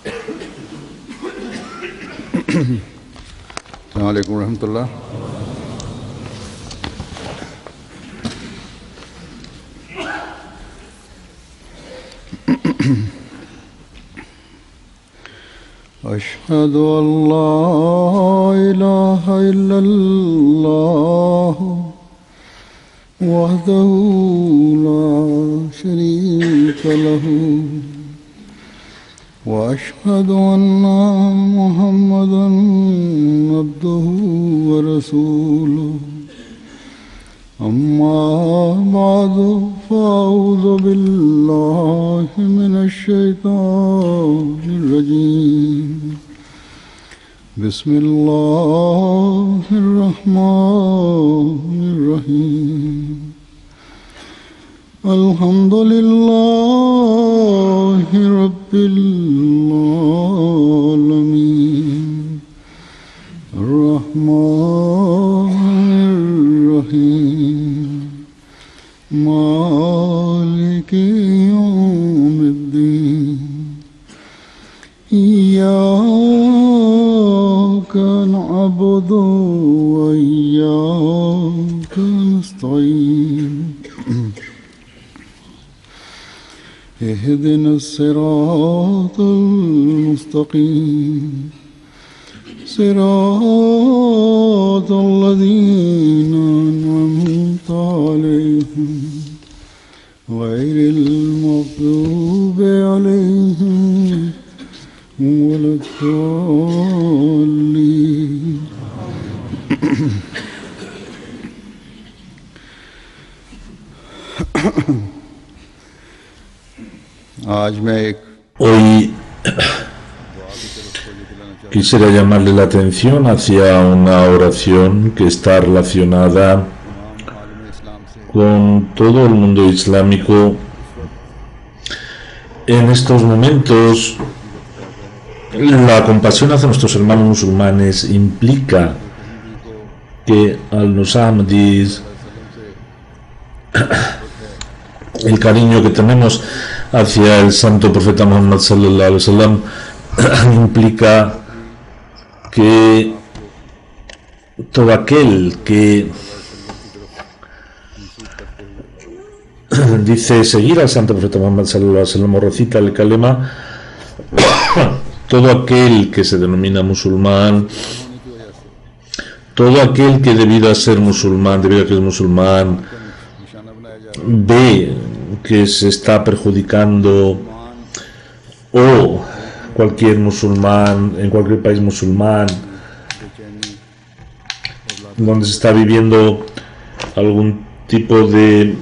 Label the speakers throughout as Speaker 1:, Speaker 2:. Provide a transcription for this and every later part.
Speaker 1: السلام علیکم ورحمۃ اللہ. أشهد أن لا إله إلا الله وحده لا شريك له وأشهد أن محمدا عبده ورسوله أما بعد فأعوذ بالله من الشيطان الرجيم بسم الله الرحمن الرحيم الحمد لله رب العالمين الرحمن الرحيم مالك يوم الدين إياك نعبد وإياك نستعين اهدنا الصراط المستقيم صراط الذين أنعمت عليهم غير المغضوب عليهم ولا الضالين.
Speaker 2: Hoy quisiera llamarle la atención hacia una oración que está relacionada con todo el mundo islámico. En estos momentos, la compasión hacia nuestros hermanos musulmanes implica que al-Nus Ahmadis, el cariño que tenemos hacia el santo profeta Muhammad sallallahu alaihi wasallam implica que todo aquel que dice seguir al santo profeta Muhammad sallallahu alaihi wasallam o recita el kalema, todo aquel que se denomina musulmán, todo aquel que debido a ser musulmán, debido a que es musulmán, ve que se está perjudicando, o cualquier musulmán, en cualquier país musulmán, donde se está viviendo algún tipo de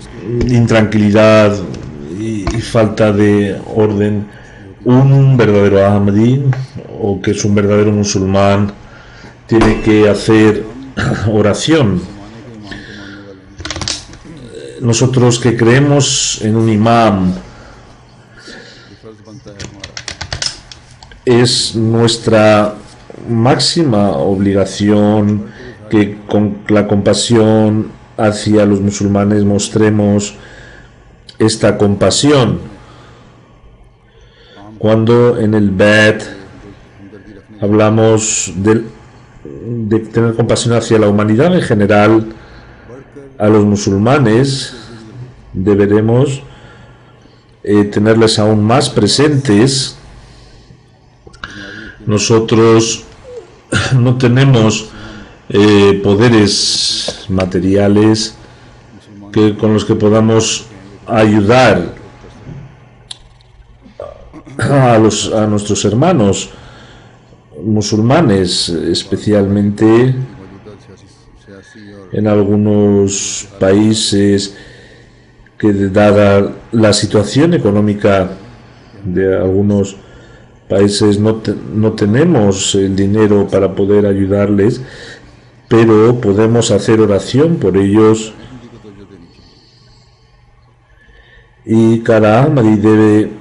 Speaker 2: intranquilidad y falta de orden, un verdadero Ahmadi, o que es un verdadero musulmán, tiene que hacer oración. Nosotros que creemos en un imam, es nuestra máxima obligación que con la compasión hacia los musulmanes mostremos esta compasión. Cuando en el Bet hablamos de tener compasión hacia la humanidad en general, a los musulmanes deberemos tenerles aún más presentes. Nosotros no tenemos poderes materiales con los que podamos ayudar a nuestros hermanos musulmanes, especialmente en algunos países que, dada la situación económica de algunos países, no tenemos el dinero para poder ayudarles, pero podemos hacer oración por ellos, y cada Ahmadi debe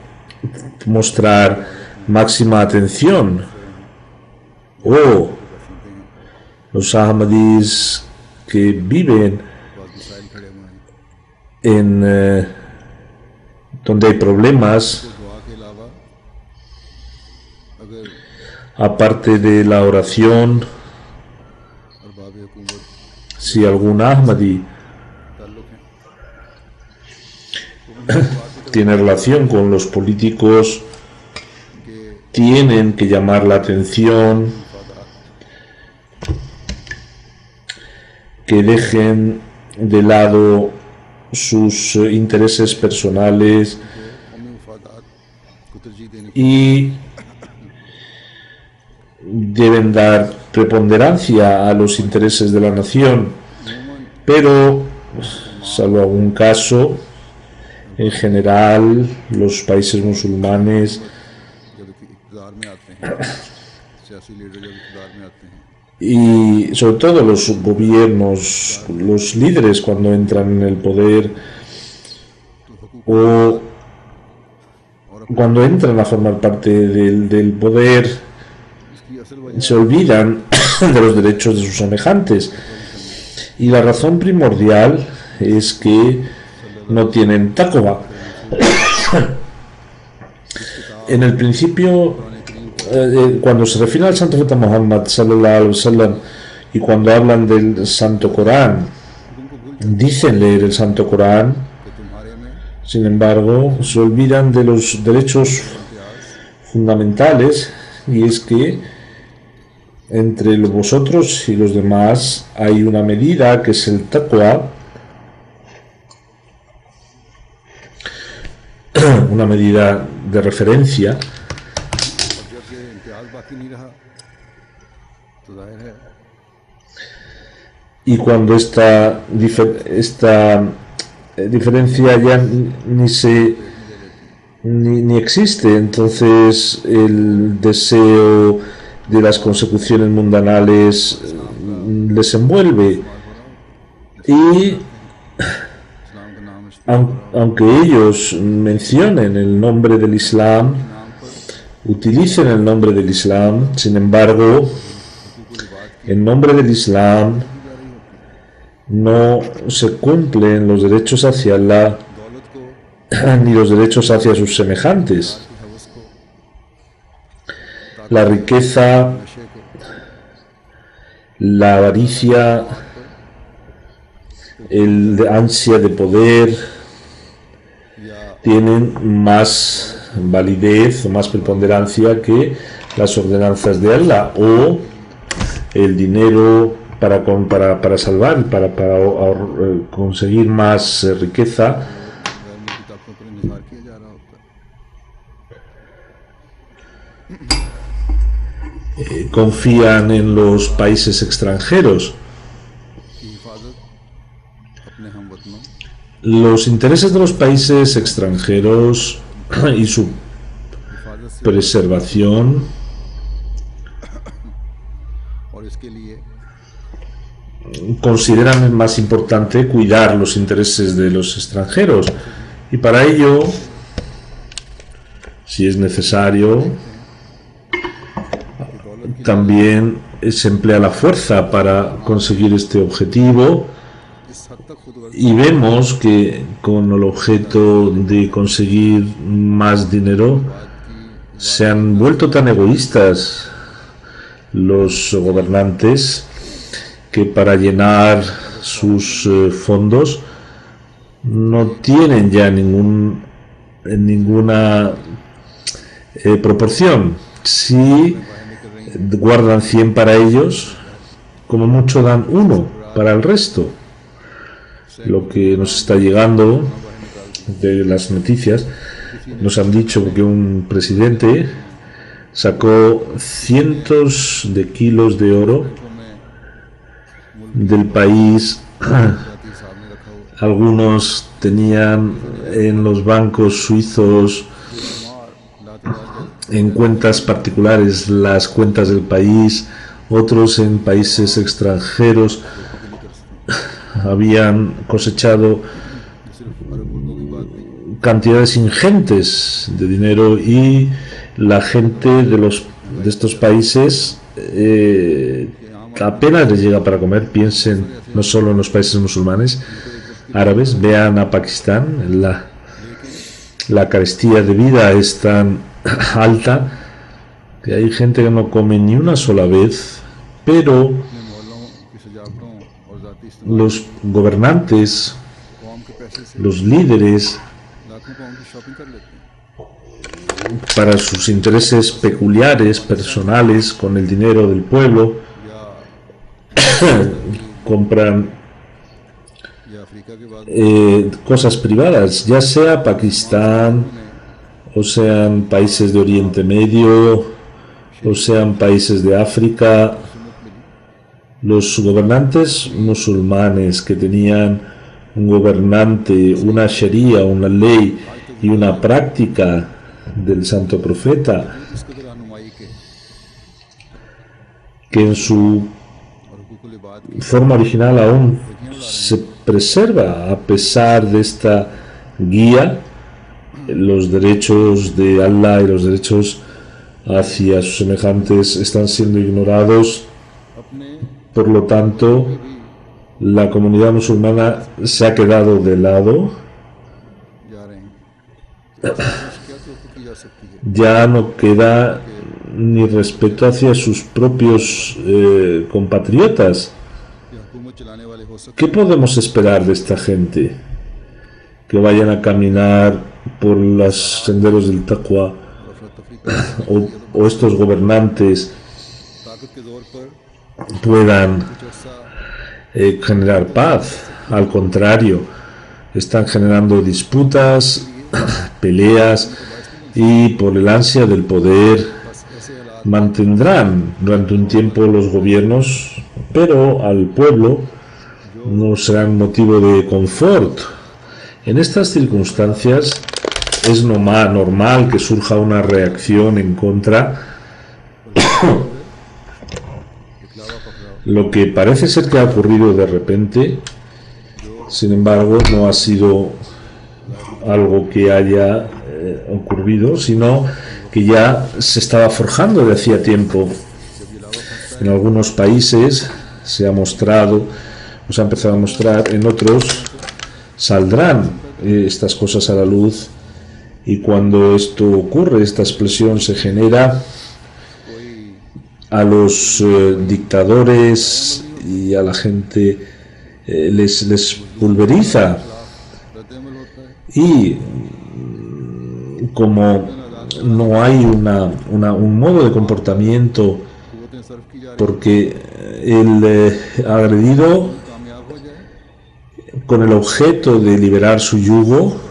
Speaker 2: mostrar máxima atención. Los Ahmadis que viven en donde hay problemas, aparte de la oración,
Speaker 1: Arbab हुकूमत
Speaker 2: si algún Ahmadi
Speaker 1: ताल्लुक है
Speaker 2: tiene relación con los políticos,
Speaker 1: कि
Speaker 2: tienen que llamar la atención, que dejen de lado sus intereses personales
Speaker 1: कौमी मफादात को तरजीह देने
Speaker 2: y deben dar preponderancia a los intereses de la nación, pero, salvo algún caso, en general los países musulmanes
Speaker 1: जब इक़्तिदार में आते हैं सियासी लीडर जब इक़्तिदार में आते हैं
Speaker 2: y sobre todo los gobiernos, los líderes cuando entran en el poder o cuando entran a formar parte del poder,
Speaker 1: इसकी असल वजह
Speaker 2: se olvidan de los derechos de sus semejantes, y la razón primordial es que no tienen taqwa. En el principio, cuando se refiere al santo profeta Muhammad sallallahu alaihi wasallam y cuando hablan del santo Corán, dicen leer el santo Corán,
Speaker 1: कि तुम्हारे में
Speaker 2: sin embargo se olvidan de los derechos fundamentales, y es que entre vosotros y los demás hay una medida que es el taqwa, una medida de referencia,
Speaker 1: और जब ये इम्तियाज बाकी नहीं रहा तो जाहिर है
Speaker 2: y cuando esta diferencia ya ni existe, entonces el deseo de las consecuciones mundanales les envuelve, y
Speaker 1: इस्लाम का नाम इस्तेमाल
Speaker 2: aunque ellos mencionen el nombre del Islam, utilicen el nombre del Islam, sin embargo, en nombre del Islam no se cumplen los derechos hacia Allah
Speaker 1: दौलत को
Speaker 2: ni los derechos hacia sus semejantes.
Speaker 1: हवस को
Speaker 2: La riqueza,
Speaker 1: नशे को
Speaker 2: la avaricia, el ansia de poder
Speaker 1: या
Speaker 2: tienen más validez o más preponderancia que las ordenanzas de Allah, o el dinero para salvar, conseguir más riqueza,
Speaker 1: गैर मुल्की ताकतों पर इंतजार किया जा रहा होता है
Speaker 2: confían en los países extranjeros.
Speaker 1: की हिफाजत अपने हमवतनों
Speaker 2: Los intereses de los países extranjeros y su
Speaker 1: हिफाजत से
Speaker 2: preservación
Speaker 1: और इसके लिए
Speaker 2: consideran más importante cuidar los intereses de los extranjeros, y para ello, si es necesario, también se emplea la fuerza para conseguir este objetivo,
Speaker 1: इस हद तक खुद
Speaker 2: y vemos que con el objeto de conseguir más dinero se han vuelto tan egoístas los gobernantes que para llenar sus fondos no tienen ya ninguna proporción. Si guardan 100 para ellos, como mucho dan 1 para el resto. Lo que nos está llegando de las noticias, nos han dicho que un presidente sacó cientos de kilos de oro del país. Algunos tenían en los bancos suizos, en cuentas particulares, las cuentas del país, otros en países extranjeros habían cosechado cantidades ingentes de dinero, y la gente de estos países apenas les llega para comer. Piensen no solo en los países musulmanes, árabes, vean a Pakistán, la carestía de vida es tan alta que hay gente que no come ni una sola vez, pero
Speaker 1: अपने मोहल्लों की सजावटों और ज़ाती इस्तेमाल
Speaker 2: los gobernantes,
Speaker 1: कौम के पैसे से
Speaker 2: los líderes,
Speaker 1: लाखों पाउंड की शॉपिंग कर लेते हैं
Speaker 2: para sus intereses peculiares, personales, con el dinero del pueblo,
Speaker 1: या
Speaker 2: compran
Speaker 1: या अफ्रीका के बाद
Speaker 2: cosas privadas, ya sea Pakistán, o sean países de Oriente Medio, o sean países de África. Los gobernantes musulmanes que tenían un gobernante, una sharia, una ley y una práctica del santo profeta,
Speaker 1: इसको तो रहनुमाई के
Speaker 2: que en su
Speaker 1: और हुकूकुल इबाद की
Speaker 2: forma original aún se preserva a pesar de esta guía, los derechos de Allah y los derechos hacia sus semejantes están siendo ignorados.
Speaker 1: अपने
Speaker 2: Por lo tanto, la comunidad musulmana se ha quedado de lado,
Speaker 1: जा रहे हैं क्या तो की जा सकती है
Speaker 2: ya no queda ni respeto hacia sus propios compatriotas.
Speaker 1: कि हुकूमत चलाने वाले हो सकते
Speaker 2: ¿Qué podemos esperar de esta gente? Que vayan a caminar por los senderos del taqwa,
Speaker 1: हैं अफरा तफरी कर
Speaker 2: o estos gobernantes
Speaker 1: ताकत के जोर पर
Speaker 2: puedan
Speaker 1: कुछ अर्सा
Speaker 2: generar paz. Al contrario, están generando disputas, peleas, y por el ansia del poder
Speaker 1: बस ऐसे हालात
Speaker 2: mantendrán durante un tiempo los gobiernos, pero al pueblo no serán motivo de confort. En estas circunstancias es normal que surja una reacción en contra.
Speaker 1: इकलावा पकड़ाओ
Speaker 2: Lo que parece ser que ha ocurrido de repente, sin embargo, no ha sido algo que haya ocurrido, sino que ya se estaba forjando de hacía tiempo. En algunos países se ha mostrado, o se ha empezado a mostrar, en otros saldrán estas cosas a la luz, y cuando esto ocurre, esta explosión se genera,
Speaker 1: कोई
Speaker 2: a los dictadores y a la gente les pulveriza,
Speaker 1: रद्द-ए-अमल होता है
Speaker 2: y como no hay un modo de comportamiento,
Speaker 1: कुव्वतें सर्फ की जा रही
Speaker 2: porque el agredido,
Speaker 1: कामयाब हो जाए
Speaker 2: con el objeto de liberar su yugo,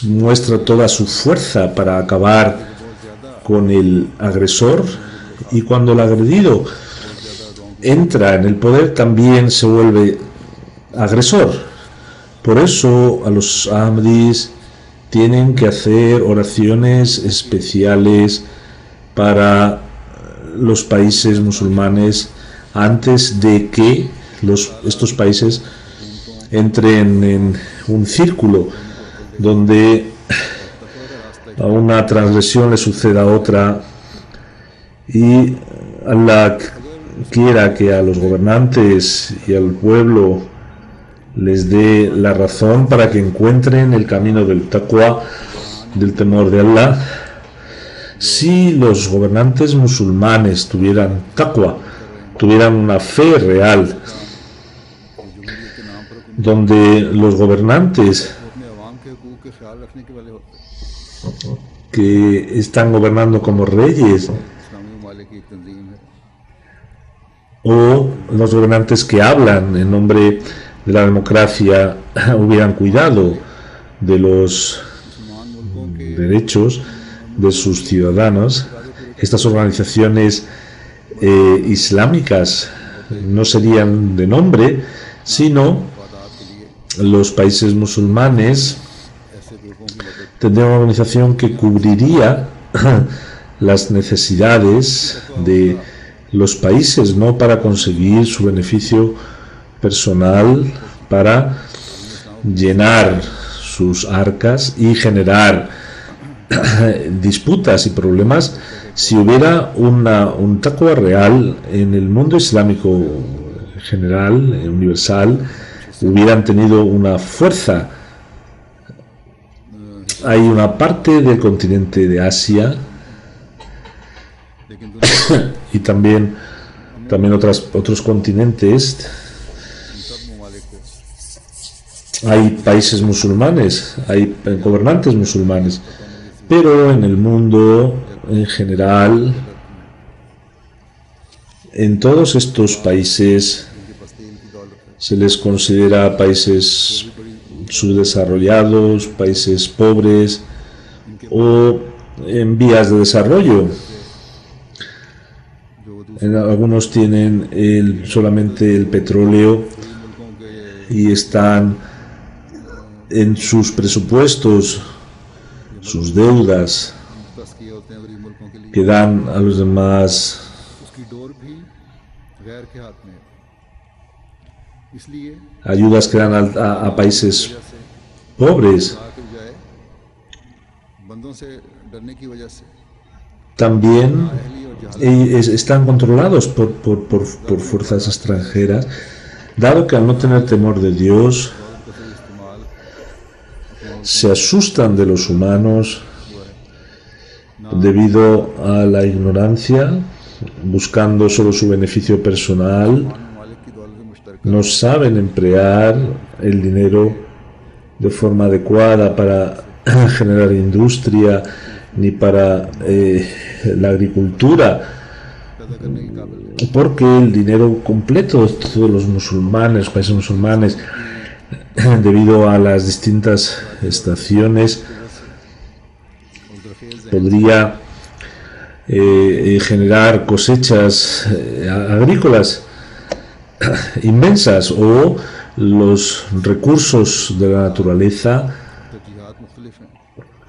Speaker 2: muestra toda su fuerza para acabar con el agresor, y cuando el agredido entra en el poder también se vuelve agresor. Por eso a los Ahmadis tienen que hacer oraciones especiales para los países musulmanes antes de que estos países entren en un círculo donde a una transgresión le suceda a otra, y Allah quiera que a los gobernantes y al pueblo les dé la razón para que encuentren el camino del taqwa, del temor de Allah. Si los gobernantes musulmanes tuvieran taqwa, tuvieran una fe real,
Speaker 1: जमहूरियत के नाम पर
Speaker 2: donde los gobernantes
Speaker 1: अपने अवाम के हकूक़ के ख्याल रखने के वाले होते हैं
Speaker 2: que están gobernando como reyes,
Speaker 1: इस्लामी ममालिक की एक तंजीम है
Speaker 2: o los gobernantes que hablan en nombre de la democracia hubieran cuidado de los
Speaker 1: मुसलमान मुल्कों के
Speaker 2: derechos de sus ciudadanos, estas organizaciones islámicas no serían de nombre, sino
Speaker 1: मफादात के लिए
Speaker 2: los países musulmanes
Speaker 1: ऐसे ग्रुपों की मदद
Speaker 2: tendrían una organización que cubriría las necesidades de los países, no para conseguir su beneficio personal, para llenar sus arcas y generar disputas y problemas. Si hubiera un taqwa real en el mundo islámico general, universal, hubieran tenido una fuerza. Hay una parte del continente de Asia
Speaker 1: लेकिन दुनिया
Speaker 2: y también otros continentes.
Speaker 1: इन सब ममालिक को
Speaker 2: Hay países musulmanes, hay gobernantes musulmanes, pero en el mundo en general, en todos estos países
Speaker 1: इनके पास तेल की दौलत है,
Speaker 2: se les considera países subdesarrollados, países pobres o en vías de desarrollo. Algunos tienen solamente el petróleo
Speaker 1: मुल्कों के
Speaker 2: y están en sus presupuestos, sus deudas
Speaker 1: मुख्तस किए होते हैं गरीब मुल्कों के लिए,
Speaker 2: que dan a los demás
Speaker 1: उसकी डोर भी गैर के हाथ में है। इसलिए
Speaker 2: ayudas que dan a países
Speaker 1: जैसे
Speaker 2: pobres,
Speaker 1: खुदा के बजाय बंदों से डरने की वजह से
Speaker 2: también
Speaker 1: अहली और जहालत
Speaker 2: están controlados por fuerzas extranjeras, dado que al no tener temor de Dios,
Speaker 1: का सही इस्तेमाल
Speaker 2: se asustan de los humanos debido a la ignorancia, buscando solo su beneficio personal,
Speaker 1: ममालिक की दौलत मुश्तरक
Speaker 2: no saben emplear el dinero de forma adecuada para generar industria ni para la agricultura,
Speaker 1: पैदा करने के काबिल है।
Speaker 2: porque el dinero completo de todos los musulmanes, países musulmanes, debido a las distintas estaciones, podría generar cosechas agrícolas inmensas o los recursos de la naturaleza,
Speaker 1: तर्जीहात मुख्तलिफ हैं।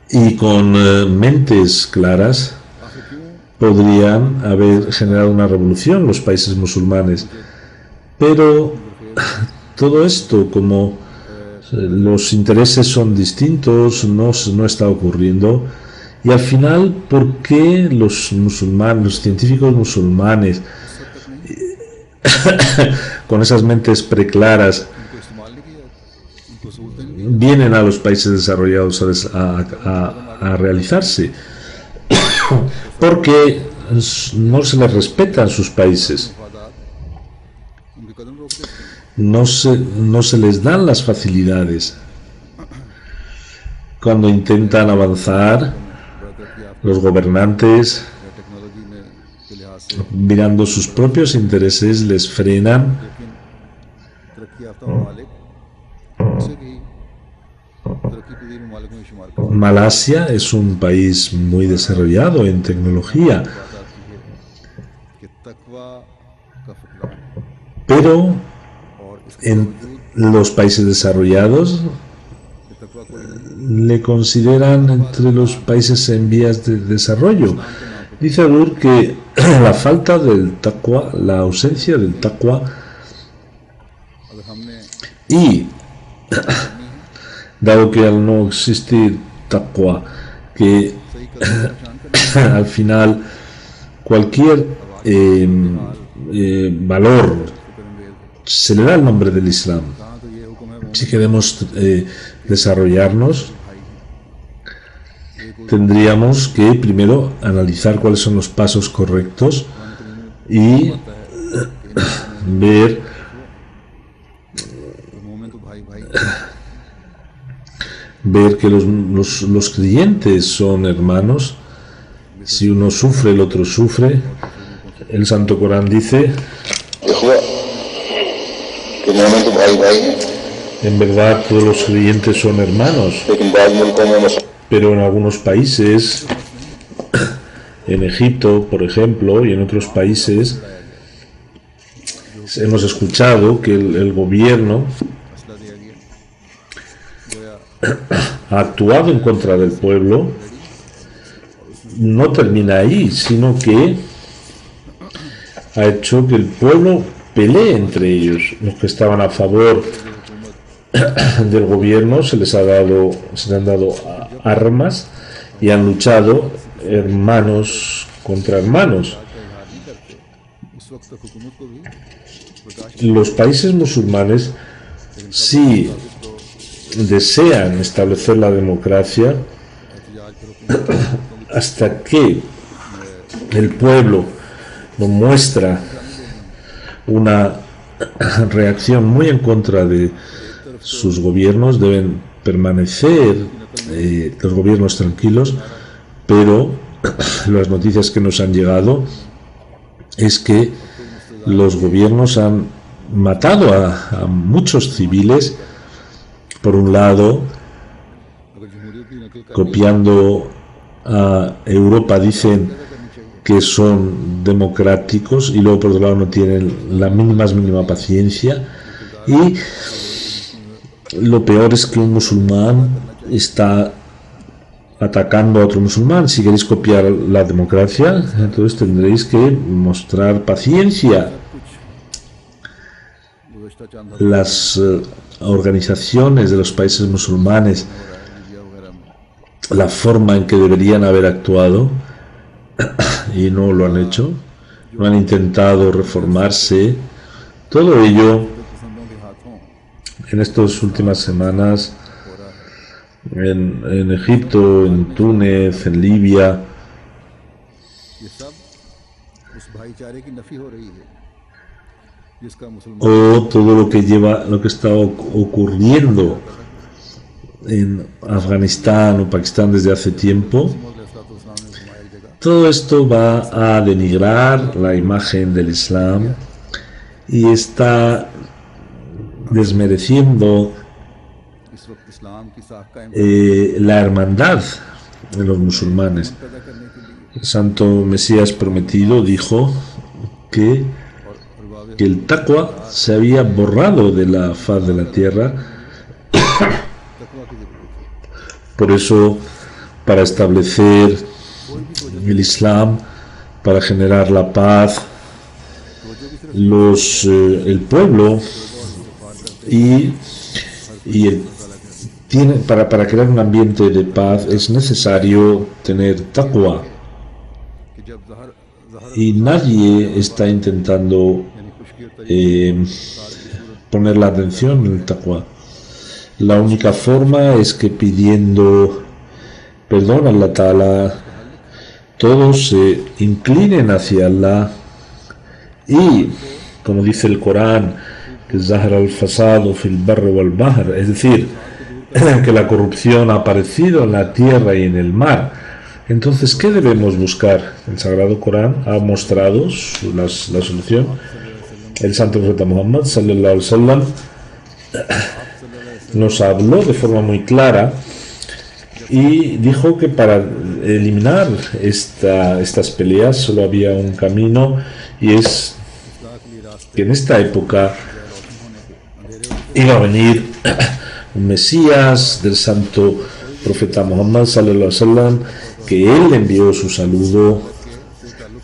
Speaker 2: y con mentes claras
Speaker 1: आखिर क्यों
Speaker 2: podrían haber generado una revolución los países musulmanes. Pero todo esto, como los intereses son distintos, no está ocurriendo. Y al final, ¿por qué los musulmanes, los científicos musulmanes, con esas mentes preclaras,
Speaker 1: इनको इस्तेमाल नहीं किया, इनको सहूलतें नहीं
Speaker 2: vienen a los países desarrollados a realizarse? Porque no se les respetan sus países,
Speaker 1: मफादात उनके कदम रोक देते हैं।
Speaker 2: no se les dan las facilidades. Cuando intentan avanzar,
Speaker 1: बरकत या
Speaker 2: los gobernantes,
Speaker 1: टेक्नोलॉजी में के लिहाज से
Speaker 2: mirando sus propios intereses, les frenan.
Speaker 1: लेकिन तरक्की याफ्ता ममालिक उसे भी तरक्की पजीर ममालिक में शुमार करते हैं।
Speaker 2: Malasia es un país muy desarrollado en tecnología,
Speaker 1: बात आती है कि तकवा का फुकदान
Speaker 2: pero
Speaker 1: और इसके
Speaker 2: en los países desarrollados
Speaker 1: कि तकवा कोई
Speaker 2: le consideran entre los países en vías de desarrollo. Dice Adur que la falta del taqwa, la ausencia del taqwa
Speaker 1: अगर हमने
Speaker 2: y dado que al no existir taqwa, que
Speaker 1: सही कदम पहचान कर
Speaker 2: al final cualquier valor se le da el nombre del Islam.
Speaker 1: कहाँ तो ये हुक्म है वो
Speaker 2: Si queremos desarrollarnos, tendríamos que primero analizar cuáles son los pasos correctos y ver
Speaker 1: moment तो भाई भाई
Speaker 2: que los creyentes son hermanos. Si uno sufre, el otro sufre. El Santo Corán dice,
Speaker 3: इखवा कि मोमिन तो भाई भाई हैं,
Speaker 2: en verdad todos los creyentes son hermanos,
Speaker 3: लेकिन बाद मुल्कों में मसला
Speaker 2: pero en algunos países, en Egipto, por ejemplo, y en otros países, hemos escuchado que el gobierno
Speaker 1: असला दिया गया गोया
Speaker 2: ha actuado en contra del pueblo. No termina ahí, sino que ha hecho que el pueblo pelee entre ellos. Los que estaban a favor del gobierno se les han dado armas y han luchado hermanos contra hermanos.
Speaker 1: उस वक्त तक हुकूमत को भी प्रकाश
Speaker 2: Los países musulmanes, si desean establecer la democracia,
Speaker 1: एहतजाज पर हुकूमत
Speaker 2: hasta que el pueblo no muestra una reacción muy en contra de sus gobiernos, deben permanecer los gobiernos tranquilos, pero las noticias que nos han llegado es que los gobiernos han matado a muchos civiles, por un lado, copiando a Europa, dicen que son democráticos y luego por otro lado no tienen la más mínima paciencia, y lo peor es que un musulmán está atacando a otro musulmán. Si queréis copiar la democracia, entonces tendréis que mostrar paciencia. Las organizaciones de los países musulmanes, la forma en que deberían haber actuado y no lo han hecho, no han intentado reformarse, todo ello en estas últimas semanas en Egipto, en Túnez, en Libia, o todo lo que está ocurriendo en Afganistán o Pakistán desde hace tiempo. Todo esto va a denigrar la imagen del Islam y está desmereciendo la hermandad de los musulmanes. El santo Mesías prometido dijo que el taqwa se había borrado de la faz de la tierra. Por eso, para establecer el Islam, para generar la paz, el pueblo para crear un ambiente de paz es necesario tener taqwa, y nadie está intentando poner la atención en el taqwa. La única forma es que pidiendo perdón a Allah Ta'ala todos se inclinen hacia Allah, y como dice el Corán, que zahara al-fasadu fil barri wal bahr, es decir, que la corrupción ha aparecido en la tierra y en el mar. Entonces, ¿qué debemos buscar? El Sagrado Corán ha mostrado la solución. El santo profeta Muhammad sallallahu alaihi wasallam nos habló de forma muy clara y dijo que para eliminar estas peleas solo había un camino, y es que en esta época iba a venir un Mesías del santo profeta Muhammad sallallahu alaihi wasallam, que él envió su saludo,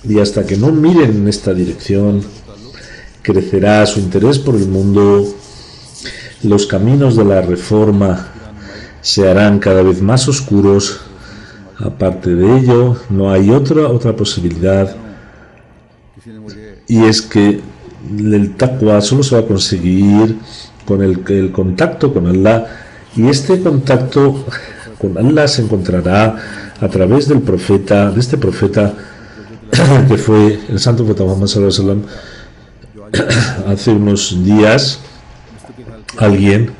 Speaker 2: y hasta que no miren en esta dirección crecerá su interés por el mundo. Los caminos de la reforma se harán cada vez más oscuros. Aparte de ello, no hay otra posibilidad, y es que el taqwa solo se va a conseguir con el contacto con Allah, y este contacto con Allah se encontrará a través de este profeta que fue el santo profeta Muhammad sallallahu alaihi wasallam. Hace unos días alguien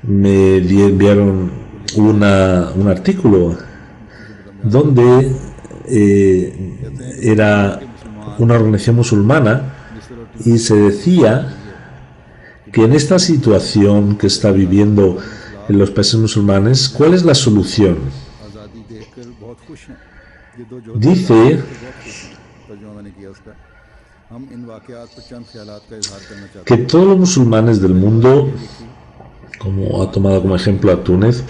Speaker 2: me enviaron un artículo donde era una organización musulmana, y se decía que en esta situación que está viviendo en los países musulmanes, ¿cuál es la solución? Dice que todos los musulmanes del mundo, como ha tomado como ejemplo a Túnez,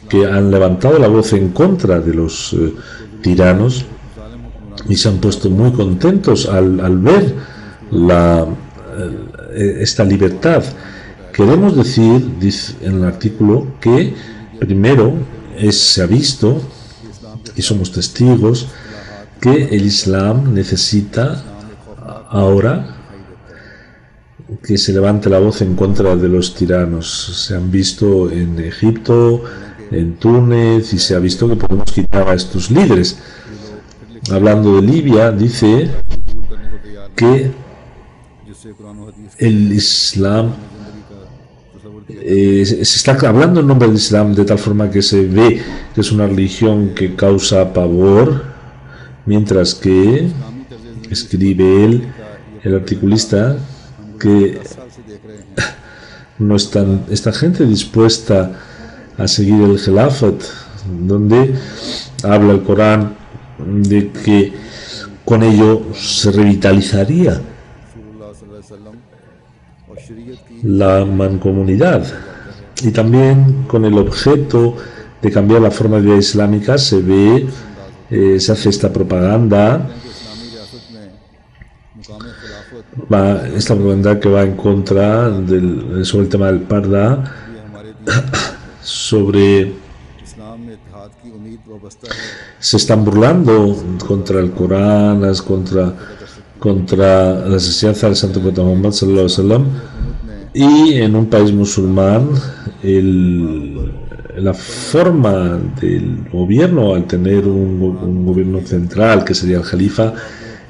Speaker 2: que han levantado la voz en contra de los tiranos y se han puesto muy contentos al ver esta libertad. Queremos decir, dice en el artículo, que primero se ha visto, y somos testigos, que el Islam necesita ahora que se levante la voz en contra de los tiranos. Se han visto en Egipto, en Túnez, y se ha visto que podemos quitar a estos líderes. Hablando de Libia, dice
Speaker 1: कबूल करने को तैयार नहीं,
Speaker 2: que
Speaker 1: जिससे कुरान और हदीस
Speaker 2: el Islam
Speaker 1: जिंदगी का तस्वुर दिया
Speaker 2: se está hablando en nombre del Islam de tal forma que se ve que es una religión que causa pavor, mientras que
Speaker 1: इस्लामी तर्ज जिंदगी
Speaker 2: escribe él, el articulista, que
Speaker 1: 10 साल से देख रहे हैं।
Speaker 2: no están esta gente dispuesta a seguir el Khilafat, donde habla el Corán de que con ello se revitalizaría
Speaker 1: रसूलुल्लाह सल्लल्लाहु अलैहि वसल्लम और शरीयत की
Speaker 2: la mancomunidad, y también con el objeto de cambiar la forma de vida islámica se ve, se hace esta propaganda,
Speaker 1: इस्लामी रियासत में मुकाम खिलाफत
Speaker 2: esta propaganda que va en contra sobre el tema del Parda,
Speaker 1: ये हमारे दीन
Speaker 2: sobre
Speaker 1: इस्लाम में इत्तेहाद की उम्मीद वाबस्ता है।
Speaker 2: se están burlando contra el Corán, contra las enseñanzas del Santo Profeta Muhammad sallallahu alaihi wasallam, y en un país musulmán la forma del gobierno, al tener un gobierno central que sería el Jalifa,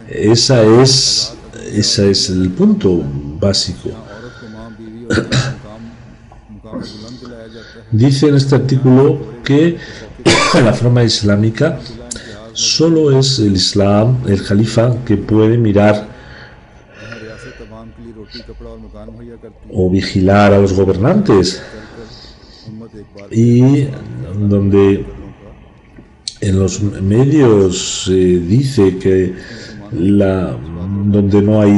Speaker 2: esa es el punto básico.
Speaker 1: औरत को माँ बीवी और मुकाम बुलंद पे लाया जाता है।
Speaker 2: Dice en este artículo que la forma islámica solo es el Islam, el Jalifa, que puede mirar
Speaker 1: यहाँ रियासत तमाम के लिए रोटी कपड़ा और मकान मुहैया करती है।
Speaker 2: o vigilar a los gobernantes,
Speaker 1: उम्मत एक बार
Speaker 2: y donde en los medios se dice que donde no hay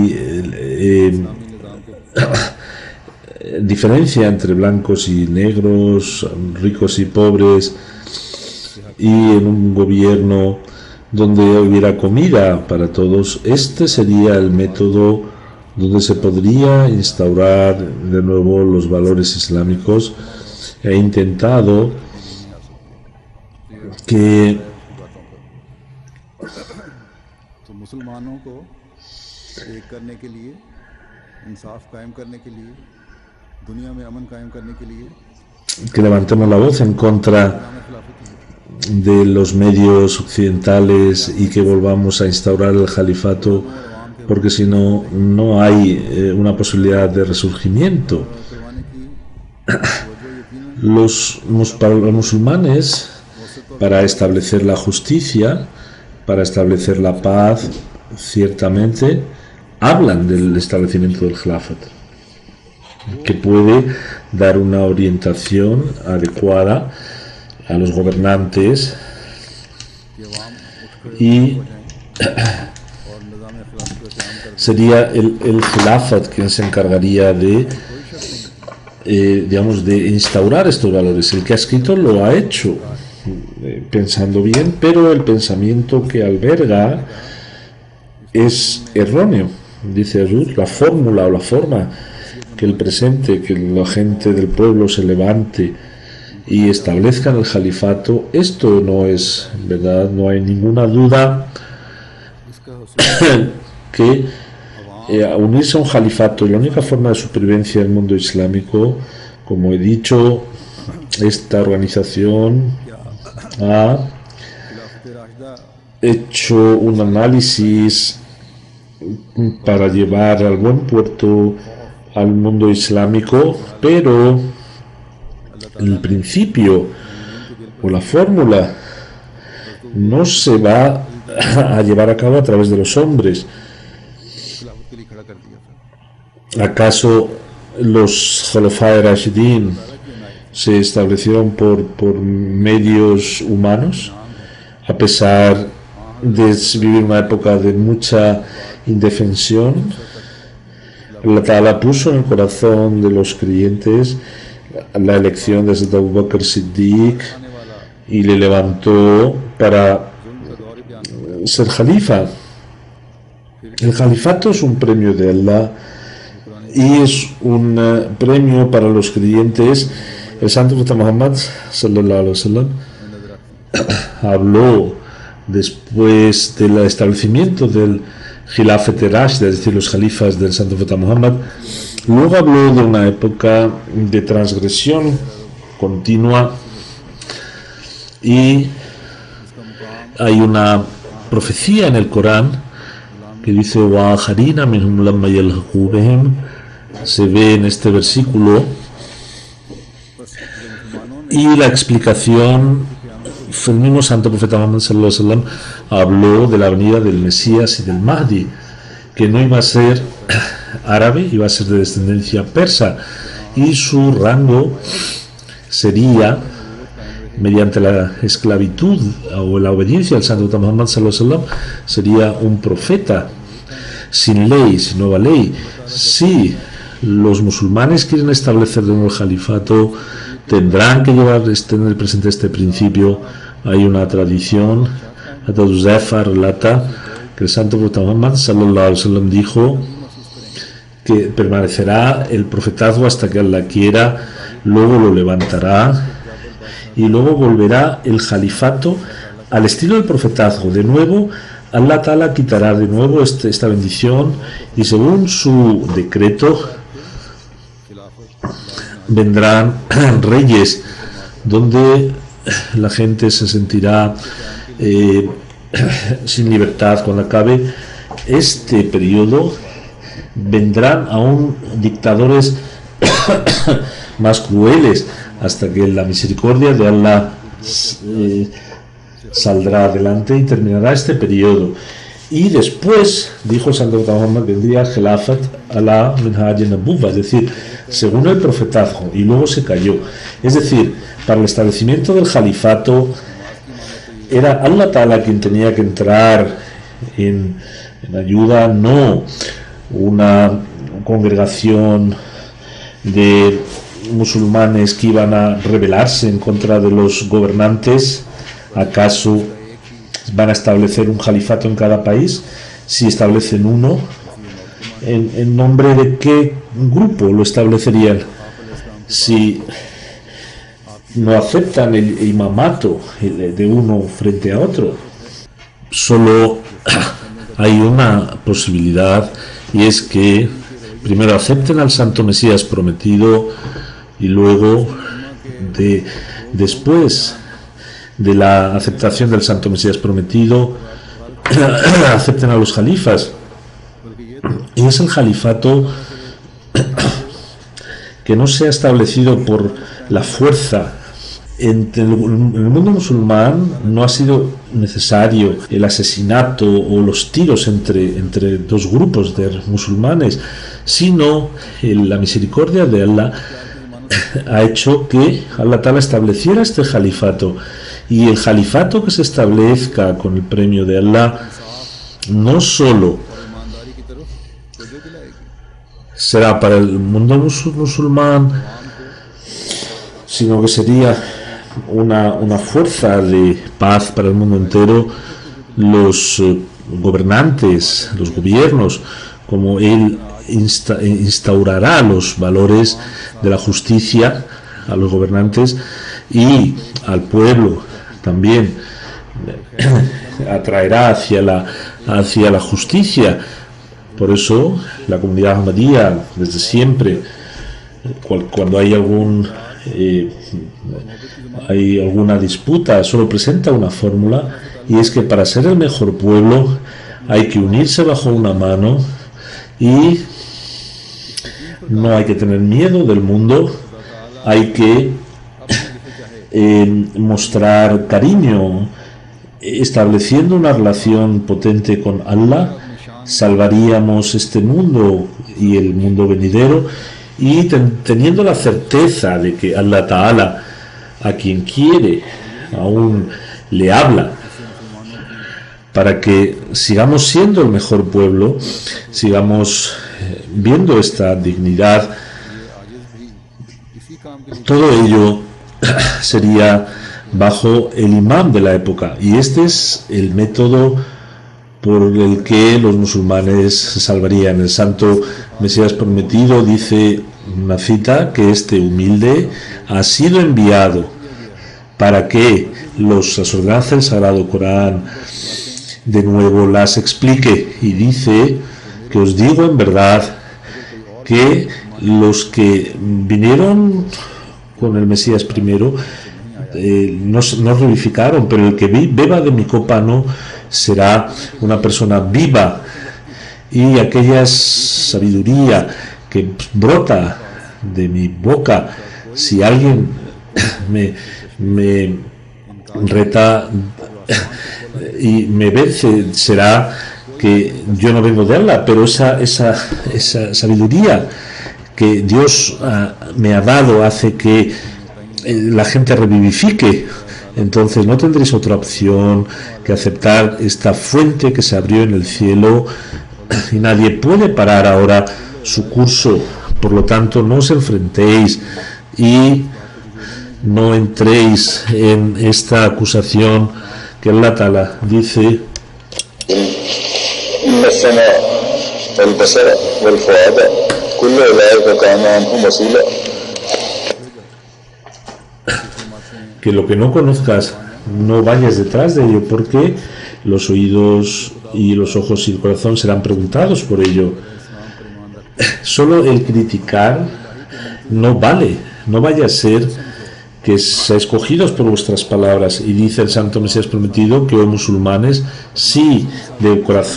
Speaker 2: diferencia entre blancos y negros, ricos y pobres, y en un gobierno donde hubiera comida para todos, este sería el método donde se podría instaurar de nuevo los valores islámicos. He intentado que
Speaker 1: तो मुसलमानों को एक करने के लिए, इंसाफ कायम करने के लिए, दुनिया में अमन कायम करने के लिए
Speaker 2: levantemos la voz en contra
Speaker 1: खिलाफत
Speaker 2: de los medios occidentales y que volvamos a instaurar el califato, porque si no, no hay una posibilidad de resurgimiento.
Speaker 1: करवाने की वजह यकीनन
Speaker 2: Para los musulmanes, para establecer la justicia, para establecer la paz, ciertamente hablan del establecimiento del Khilafat, que puede dar una orientación adecuada a los gobernantes
Speaker 1: कि अवाम उठकर
Speaker 2: y
Speaker 1: और निज़ाम खिलाफत को क़याम कर
Speaker 2: sería el Khilafat quien se encargaría de digamos, de instaurar estos valores. El que ha escrito lo ha hecho pensando bien, pero el pensamiento que alberga es erróneo. Dice Azur, la fórmula o la forma que el presente, que la gente del pueblo se levante y establezcan el califato, esto no es verdad. No hay ninguna duda que unirse a un califato, y la única forma de supervivencia del mundo islámico, como he dicho, esta organización ha
Speaker 1: खिलाफत Rashida
Speaker 2: hecho un análisis para llevar al buen puerto al mundo islámico, pero el principio o la fórmula no se va a llevar a cabo a través de los hombres.
Speaker 1: खिलाफत के लिए खड़ा कर दिया था।
Speaker 2: ¿Acaso los Khulafae Rashidin se establecieron por medios humanos? A pesar de vivir una época de mucha indefensión, Allah Ta'ala puso en el corazón de los creyentes la elección de Hazrat Abu Bakr Siddiq y le levantó para ser Khalifa. El Khalifato es un premio de Allah y es un premio para los creyentes. El Santo Profeta Muhammad sallallahu alaihi wasallam habló después del establecimiento del Khilafat Rashid, es decir, los Khalifas del Santo Profeta Muhammad. Luego habló de una época de transgresión continua Y hay una profecía en el Corán que dice وَآخَرِينَ مِنْهُمْ لَمَّا يَلْحَقُوا بِهِمْ. Se ve en este versículo, y la explicación, el mismo santo profeta Muhammad sallallahu alaihi wasallam habló de la venida del Mesías y del Mahdi, que no iba a ser árabe, iba a ser de descendencia persa, y su rango sería, mediante la esclavitud o la obediencia al santo profeta Muhammad sallallahu alaihi wasallam, sería un profeta sin ley, sin nueva ley. Si los musulmanes quieren establecer de nuevo el califato, tendrán que tener presente este principio. Hay una tradición, Huzaifa relata que el santo profeta Muhammad sallallahu alaihi wasallam dijo que permanecerá el profetazgo hasta que Allah quiera, luego lo levantará y luego volverá el califato al estilo del profetazgo. De nuevo Allah Ta'ala quitará de nuevo esta bendición, y según su decreto vendrán reyes donde la gente se sentirá sin libertad. Cuando acabe este periodo vendrán aún dictadores más crueles, hasta que la misericordia de Allah saldrá adelante y terminará este periodo. Y después, dijo el santo Muhammad, vendría Khilafat ala minhaj an-nubuwah, es decir, según el profetazgo, y luego se cayó. Es decir, para el establecimiento del califato era Allah Ta'ala quien tenía que entrar en ayuda, no una congregación de musulmanes que iban a rebelarse en contra de los gobernantes. ¿Acaso van a establecer un califato en cada país? Si establecen uno, ¿en nombre de qué grupo lo establecerían? Si no aceptan el imamato de uno frente a otro. Solo hay una posibilidad, y es que primero acepten al santo Mesías prometido, y luego después de la aceptación del santo Mesías prometido acepten a los califas. Y es el califato que no se ha establecido por la fuerza. En el mundo musulmán no ha sido necesario el asesinato o los tiros entre dos grupos de musulmanes, sino la misericordia de Allah ha hecho que Allah Ta'ala estableciera este califato. Y el califato que se establezca con el premio de Allah no solo será para el mundo musulmán, sino que sería una fuerza de paz para el mundo entero. Los gobernantes, los gobiernos, como él instaurará los valores de la justicia a los gobernantes, y al pueblo también atraerá hacia la justicia. Por eso la comunidad ahmadía, desde siempre, cuando hay alguna disputa, solo presenta una fórmula, y es que para ser el mejor pueblo hay que unirse bajo una mano, y no hay que tener miedo del mundo, hay que mostrar cariño, estableciendo una relación potente con Allah. Salvaríamos este mundo y el mundo venidero, y teniendo la certeza de que Allah Ta'ala, a quien quiere, aún le habla para que sigamos siendo el mejor pueblo, sigamos viendo esta dignidad. Todo ello sería bajo el imam de la época, y este es el método por el que los musulmanes se salvarían. El santo Mesías prometido dice, una cita, que este humilde ha sido enviado para que las ordenanzas del Sagrado Corán de nuevo las explique, y dice que os digo en verdad que los que vinieron con el Mesías primero no revivificaron, pero el que beba de mi copa no será una persona viva, y aquella sabiduría que brota de mi boca, si alguien me reta y me vence, será que yo no vengo de Allah, pero esa sabiduría que Dios me ha dado hace que la gente revivifique. Entonces no tendréis otra opción que aceptar esta fuente que se abrió en el cielo, y nadie puede parar ahora su curso. Por lo tanto, no os enfrentéis y no entréis en esta acusación que Allah Ta'ala dice: que lo que no conozcas no vayas detrás de ello, porque los oídos y los ojos y el corazón serán preguntados por ello. Solo el criticar no vale, no vaya a ser que seáis cogidos por vuestras palabras. Y dice el Santo Mesías prometido que, oh musulmanes, si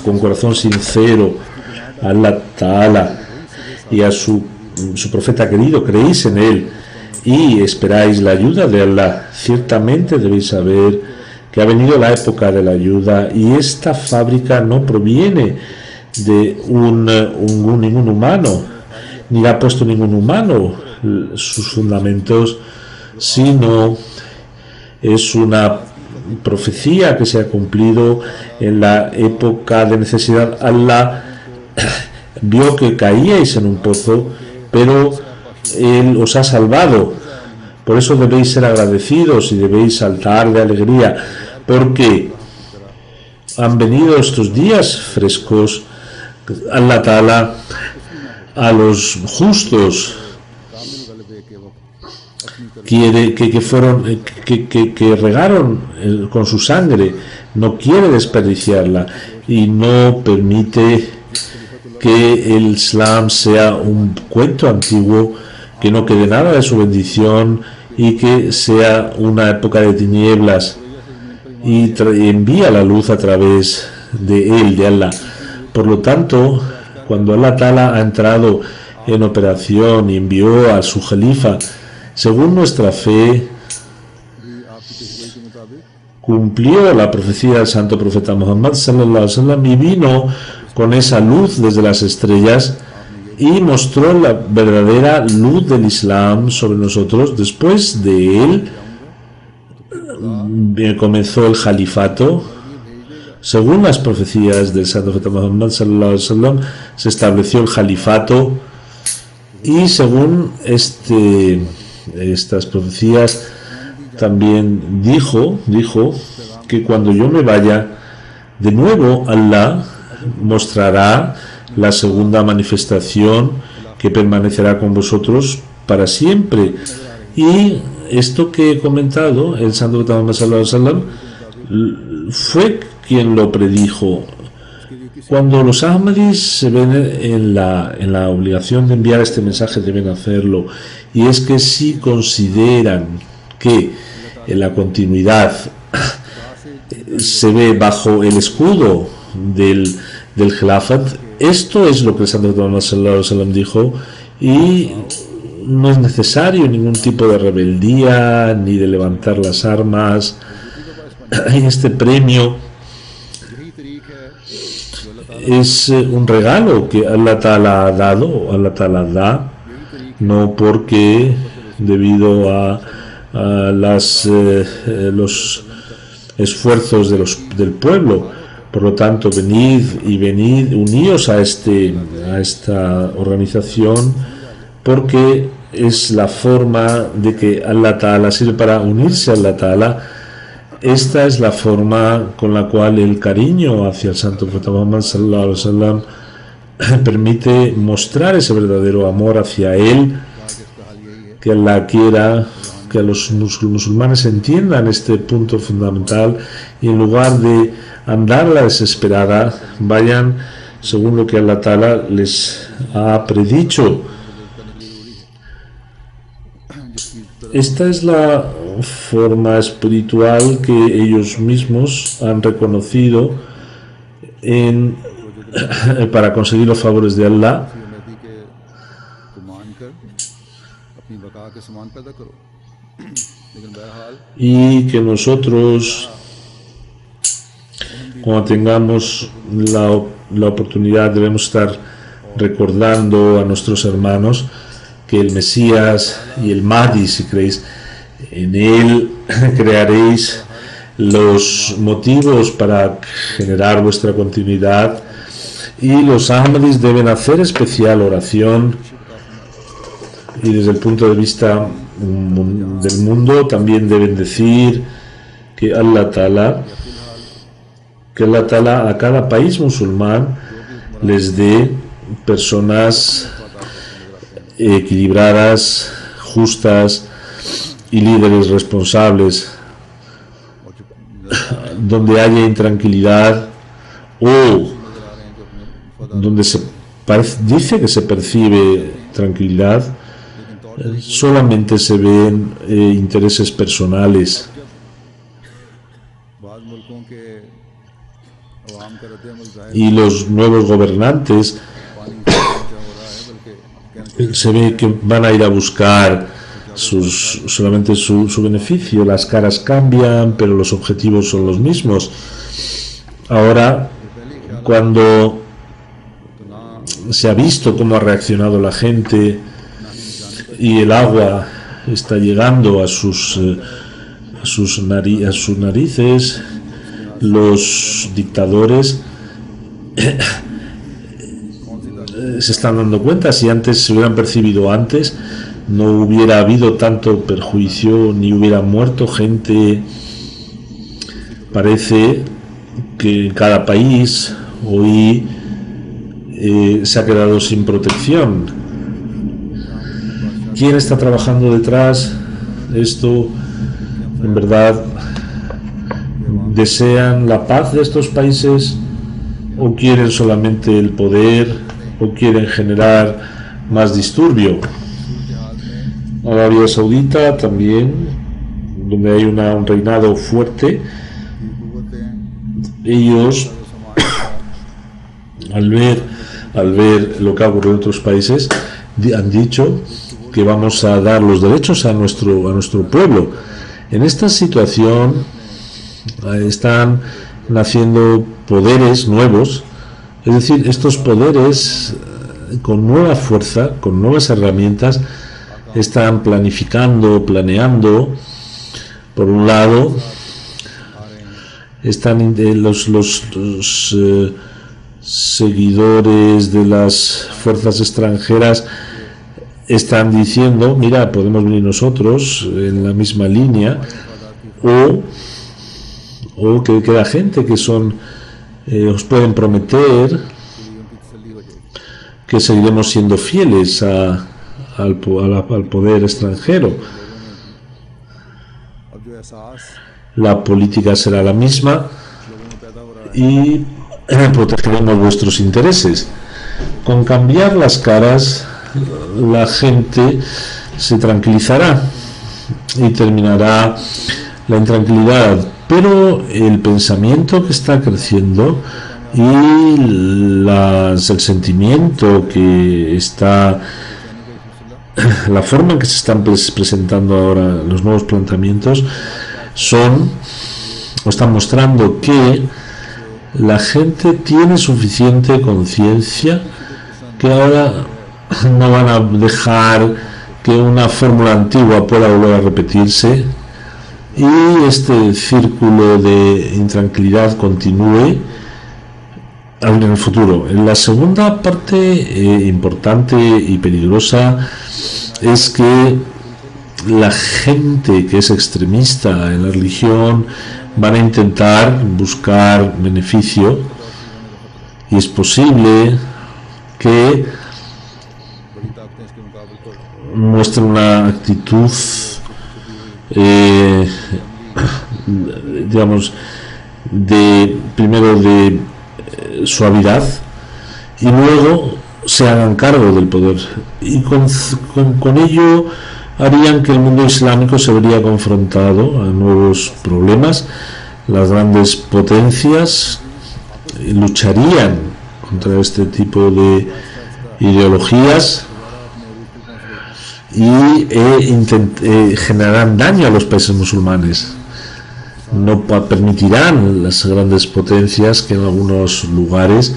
Speaker 2: con corazón sincero a Allah Ta'ala y a su profeta querido creéis en él y esperáis la ayuda de Allah, ciertamente debéis saber que ha venido la época de la ayuda, y esta fábrica no proviene de ningún humano, ni la ha puesto ningún humano sus fundamentos, sino es una profecía que se ha cumplido en la época de necesidad. Allah vio que caíais en un pozo, pero Él os ha salvado. Por eso debéis ser agradecidos y debéis saltar de alegría, porque han venido estos días frescos. Allah Ta'ala a los justos quiere que regaron con su sangre, no quiere desperdiciarla y no permite que el Islam sea un cuento antiguo, que no quede nada de su bendición y que sea una época de tinieblas, y envía la luz a través de él, de Allah. Por lo tanto, cuando Allah Ta'ala ha entrado en operación y envió a su Jalifa, según nuestra fe, cumplió la profecía del santo profeta Muhammad sallallahu alaihi wasallam y vino con esa luz desde las estrellas y mostró la verdadera luz del Islam sobre nosotros. Después de él comenzó el Jalifato. Según las profecías del santo profeta Muhammad sallallahu alaihi wasallam, se estableció el Jalifato, y según estas profecías también dijo que cuando yo me vaya, de nuevo Allah mostrará la segunda manifestación que permanecerá con vosotros para siempre. Y esto que he comentado, el santo profeta Muhammad sallallahu alaihi wasallam fue quien lo predijo. Cuando los Ahmadis se ven en la obligación de enviar este mensaje, deben hacerlo, y es que si consideran que en la continuidad se ve bajo el escudo del Khilafat, esto es lo que el santo Muhammad sallallahu alaihi wasallam dijo, y no es necesario ningún tipo de rebeldía ni de levantar las armas. Este premio es un regalo que Allah Ta'ala ha dado, Allah Ta'ala da, no porque debido a los esfuerzos del pueblo. Por lo tanto, venid, uníos a esta organización, porque es la forma de que Allah Ta'ala sirve para unirse a Allah Ta'ala. Esta es la forma con la cual el cariño hacia el santo profeta Muhammad sallallahu alaihi wasallam permite mostrar ese verdadero amor hacia él. Que Allah quiera que los musulmanes entiendan este punto fundamental y en lugar de andar a la desesperada, vayan según lo que Allah Ta'ala les ha predicho. esta es la forma espiritual que ellos mismos han reconocido en, para conseguir los favores de Allah, y que nosotros, cuando tengamos la oportunidad, debemos estar recordando a nuestros hermanos que el Mesías y el Mahdi, si creéis en él, crearéis los motivos para generar vuestra continuidad, y los Ahmadis deben hacer especial oración, y desde el punto de vista del mundo también deben decir que Allah Ta'ala a cada país musulmán les dé personas equilibradas, justas y líderes responsables. Donde haya intranquilidad o donde dice que se percibe tranquilidad, solamente se ven intereses personales. Y los nuevos gobernantes se ve que van a ir a buscar solamente su beneficio. Las caras cambian, pero los objetivos son los mismos. Ahora, cuando se ha visto cómo ha reaccionado la gente y el agua está llegando a sus narices, los dictadores se están dando cuenta. Si antes se hubieran percibido antes, no hubiera habido tanto perjuicio ni hubiera muerto gente. Parece que cada país hoy se ha quedado sin protección. ¿Quién está trabajando detrás de esto? En verdad, ¿desean la paz de estos países o quieren solamente el poder o quieren generar más disturbio? Arabia Saudita también, donde hay un reinado fuerte, ellos al ver lo que ha ocurrido en otros países han dicho que vamos a dar los derechos a nuestro pueblo. En esta situación están naciendo poderes nuevos, es decir, estos poderes con nueva fuerza, con nuevas herramientas, están planeando. Por un lado, están los seguidores de las fuerzas extranjeras están diciendo, mira, podemos venir nosotros en la misma línea, o que queda gente que os pueden prometer que seguiremos siendo fieles al poder extranjero. La política será la misma y protegeremos vuestros intereses. Con cambiar las caras, la gente se tranquilizará y terminará la intranquilidad, pero el pensamiento que está creciendo y el sentimiento que está, la forma en que se están presentando ahora los nuevos planteamientos están mostrando que la gente tiene suficiente conciencia, que ahora no van a dejar que una fórmula antigua pueda volver a repetirse y este círculo de intranquilidad continúe en el futuro. En la segunda parte importante y peligrosa es que la gente que es extremista en la religión van a intentar buscar beneficio, y es posible que muestren una actitud digamos primero de suavidad y luego se hagan cargo del poder, y con ello harían que el mundo islámico se vería confrontado a nuevos problemas. Las grandes potencias lucharían contra este tipo de ideologías y generarán daño a los países musulmanes. No permitirán las grandes potencias que en algunos lugares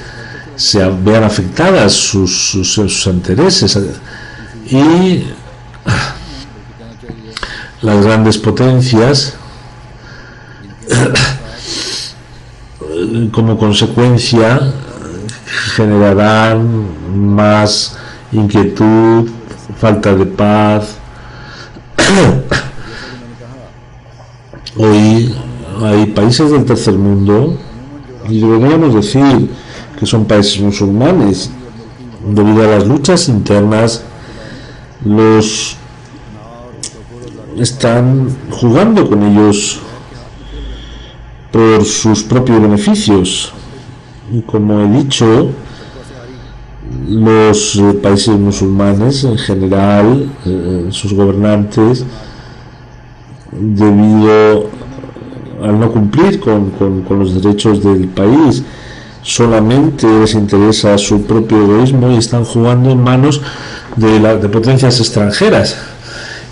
Speaker 2: se vean afectadas sus intereses, y las grandes potencias como consecuencia generarán más inquietud, falta de paz. Hoy hay países del tercer mundo, y deberíamos decir que son países musulmanes, debido a las luchas internas, los están jugando con ellos por sus propios beneficios. Y como he dicho, los países musulmanes en general, sus gobernantes, debido al no cumplir con los derechos del país, solamente les interesa su propio egoísmo y están jugando en manos de potencias extranjeras.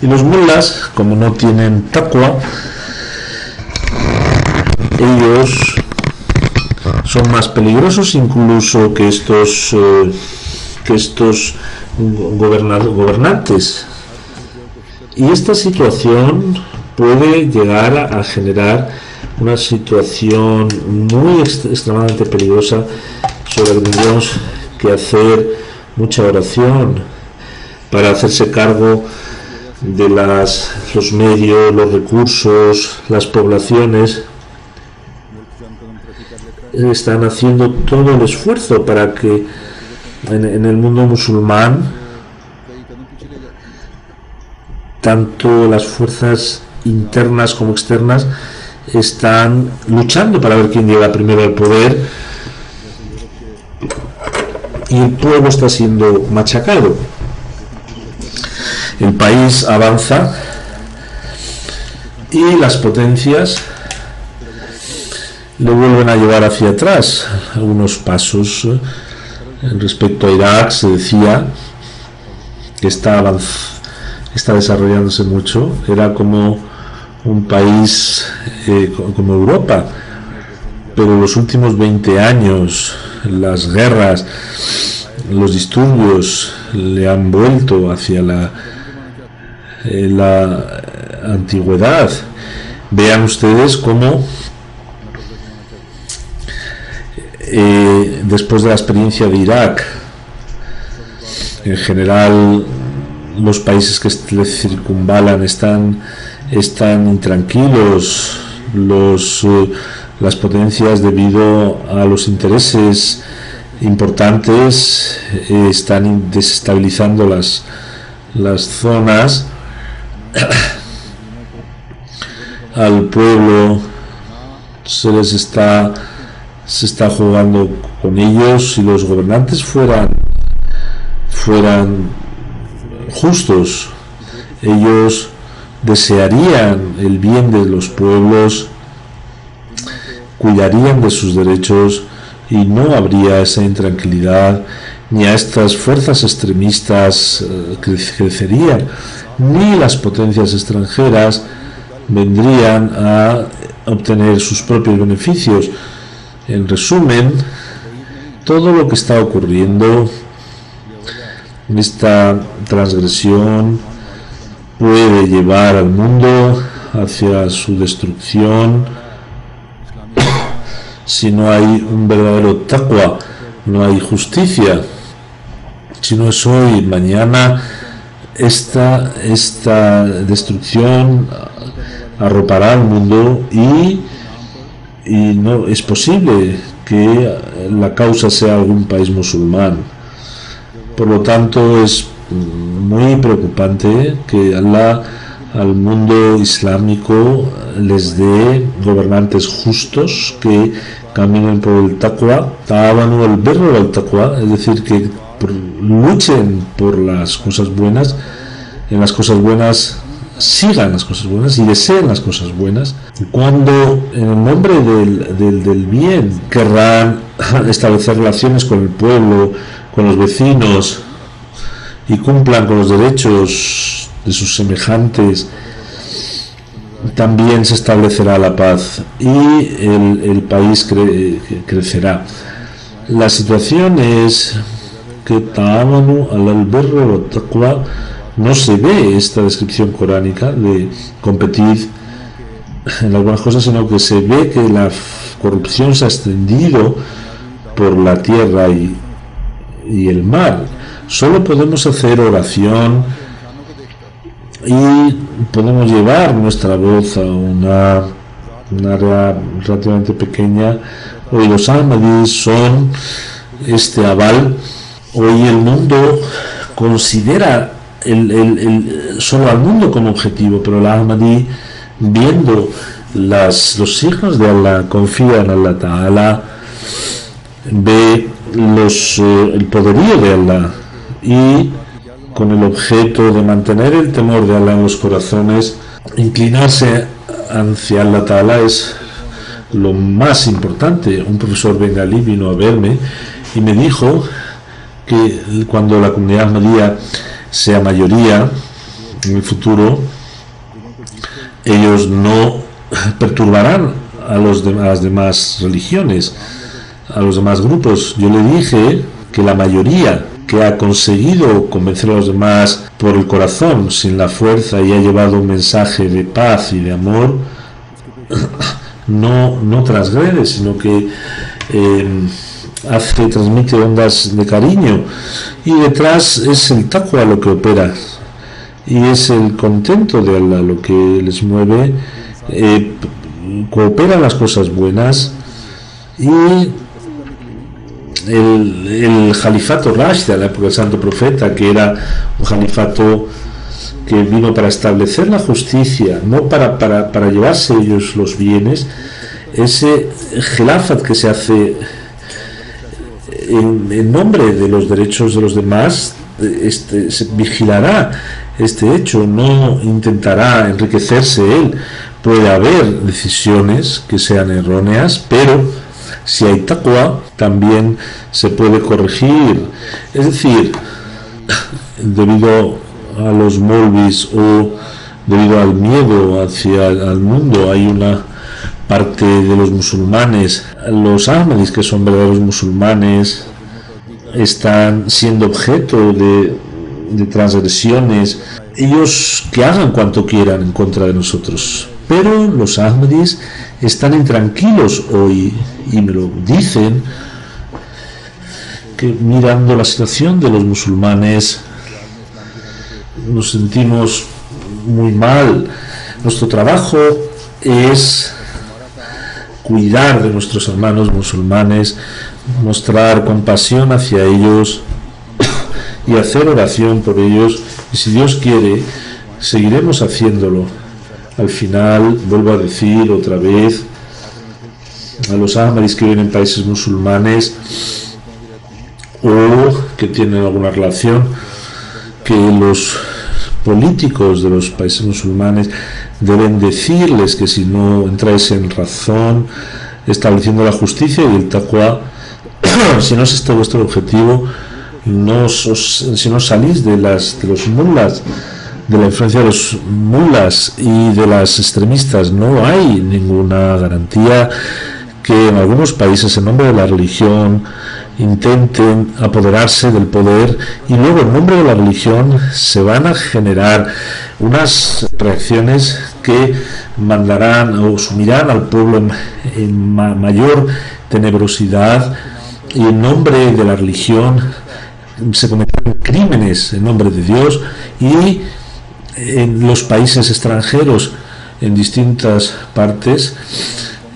Speaker 2: Y los mulas, como no tienen taqwa, ellos son más peligrosos incluso que estos gobernantes. Y esta situación puede llegar a generar una situación muy extremadamente peligrosa, sobre la que tendríamos que hacer mucha oración para hacerse cargo de los medios, los recursos, las poblaciones. Están haciendo todo el esfuerzo para que en el mundo musulmán tanto las fuerzas internas como externas están luchando para ver quién llega primero al poder, y el pueblo está siendo machacado. El país avanza y las potencias le vuelven a llevar hacia atrás. Algunos pasos respecto a Irak se decía que está desarrollándose mucho, era como un país como Europa, pero los últimos 20 años las guerras, los disturbios le han vuelto hacia la antigüedad. Vean ustedes cómo después de la experiencia de Irak, en general los países que le circunvalan están intranquilos, las potencias, debido a los intereses importantes, están desestabilizando las zonas. Al pueblo se está jugando con ellos. Si los gobernantes fueran justos, ellos desearían el bien de los pueblos, cuidarían de sus derechos, y no habría esa intranquilidad, ni a estas fuerzas extremistas crecerían, ni las potencias extranjeras vendrían a obtener sus propios beneficios. En resumen, todo lo que está ocurriendo, esta transgresión, puede llevar al mundo hacia su destrucción. Si no hay un verdadero taqwa, no hay justicia. Si no es hoy, mañana esta destrucción arropará al mundo, y no es posible que la causa sea algún país musulmán. Por lo tanto, es muy preocupante que Allah al mundo islámico les dé gobernantes justos que caminen por el taqwa, ta'awanu al birri wal taqwa, es decir, que luchen por las cosas buenas en las cosas buenas, sigan las cosas buenas y deseen las cosas buenas, cuando en el nombre del bien querrán establecer relaciones con el pueblo, con los vecinos, y cumplan con los derechos de sus semejantes, también se establecerá la paz y el país crecerá. La situación es que ta'amanu alal birri wat taqwa, no se ve esta descripción coránica de competir en algunas cosas, sino que se ve que la corrupción se ha extendido por la tierra y el mar. Solo podemos hacer oración y podemos llevar nuestra voz a una área relativamente pequeña. Hoy los Ahmadis son este aval. Hoy el mundo considera solo al mundo como objetivo, pero el Ahmadi, viendo los signos de Allah, confía en Allah Ta'ala, ve el poderío de Allah, y con el objeto de mantener el temor de Allah en los corazones, inclinarse hacia Allah Ta'ala es lo más importante. Un profesor bengalí vino a verme y me dijo que cuando la comunidad ahmadía sea mayoría en el futuro, ellos no perturbarán a las demás religiones, a los demás grupos. Yo le dije que la mayoría que ha conseguido convencer a los demás por el corazón, sin la fuerza, y ha llevado un mensaje de paz y de amor, no transgrede, sino que transmite ondas de cariño, y detrás es el taqwa lo que opera, y es el contento de Allah lo que les mueve. Cooperan las cosas buenas, y el califato Rashid de la época del santo profeta, que era un califato que vino para establecer la justicia, no para llevarse ellos los bienes, ese khilafat que se hace en nombre de los derechos de los demás, se vigilará este hecho, no intentará enriquecerse él. Puede haber decisiones que sean erróneas, pero si hay taqwa también se puede corregir. Es decir, debido a los molvis o debido al miedo hacia el mundo, hay una parte de los musulmanes, los ahmadis, que son verdaderos musulmanes, están siendo objeto de transgresiones. Ellos que hagan cuanto quieran en contra de nosotros, pero los ahmadis están intranquilos hoy, y me lo dicen, que mirando la situación de los musulmanes nos sentimos muy mal. Nuestro trabajo es cuidar de nuestros hermanos musulmanes, mostrar compasión hacia ellos y hacer oración por ellos, y si Dios quiere seguiremos haciéndolo. Al final, vuelvo a decir otra vez a los ahmadis que viven en países musulmanes o que tienen alguna relación, que los políticos de los países musulmanes deben decirles que si no entráis en razón estableciendo la justicia y el taqwa, si no es este vuestro objetivo, si no salís de los mulas, de la influencia de los mulas y de las extremistas, no hay ninguna garantía que en algunos países, en nombre de la religión, intenten apoderarse del poder, y luego en nombre de la religión se van a generar unas reacciones que mandarán o sumirán al pueblo en mayor tenebrosidad, y en nombre de la religión se cometerán crímenes en nombre de Dios, y en los países extranjeros, en distintas partes,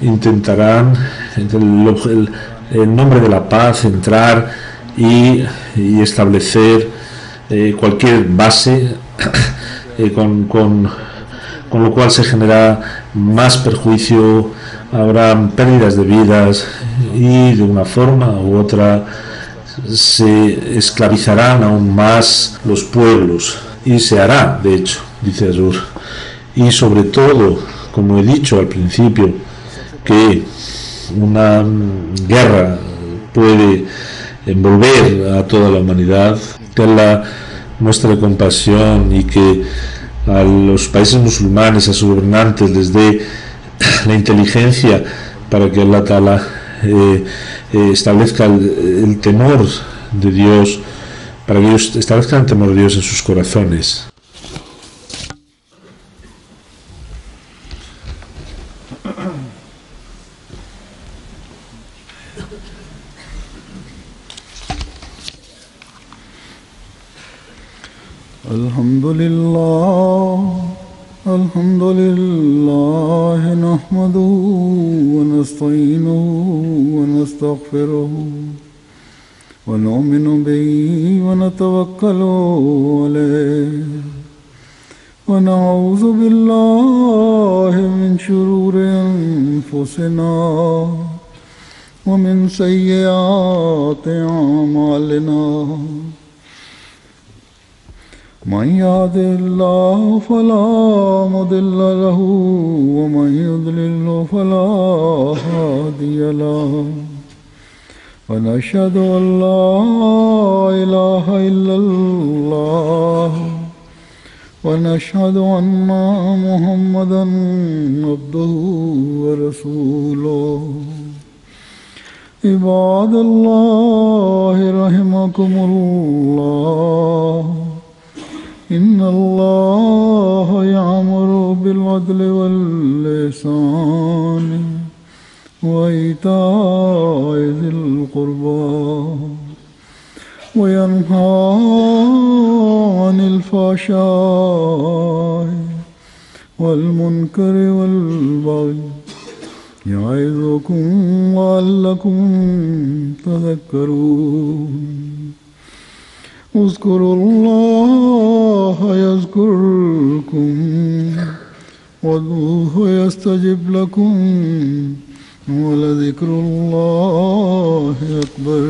Speaker 2: intentarán en nombre de la paz entrar y establecer cualquier base, con lo cual se genera más perjuicio, habrá pérdidas de vidas, y de una forma u otra se esclavizarán aún más los pueblos. y se hará, de hecho, dice Azur. Y sobre todo, como he dicho al principio, que una guerra puede envolver a toda la humanidad, que Allah muestre compasión y que a los países musulmanes, a sus gobernantes, les dé la inteligencia para que Allah Ta'ala establezca el temor de Dios, para que ellos establezcan el temor de Dios en sus corazones.
Speaker 1: Alhamdulillah, nahmaduhu wa nasta'inuhu wa nastaghfiruhu wa nu'minu bihi wa natawakkalu alayhi wa na'udhu billahi min shururi anfusina wa min sayyiati a'malina. من يهده الله فلا مضل له ومن يضلل فلا هادي له ونشهد أن لا إله إلا الله ونشهد أن محمدا عبده ورسوله. عباد الله رحمكم الله، إن الله يأمر بالعدل والإحسان وإيتاء ذي القربى وينهى عن الفحشاء والمنكر والبغي يعظكم لعلكم تذكرون. اذكروا الله يذكركم وادعوه يستجب لكم ولذكر الله أكبر.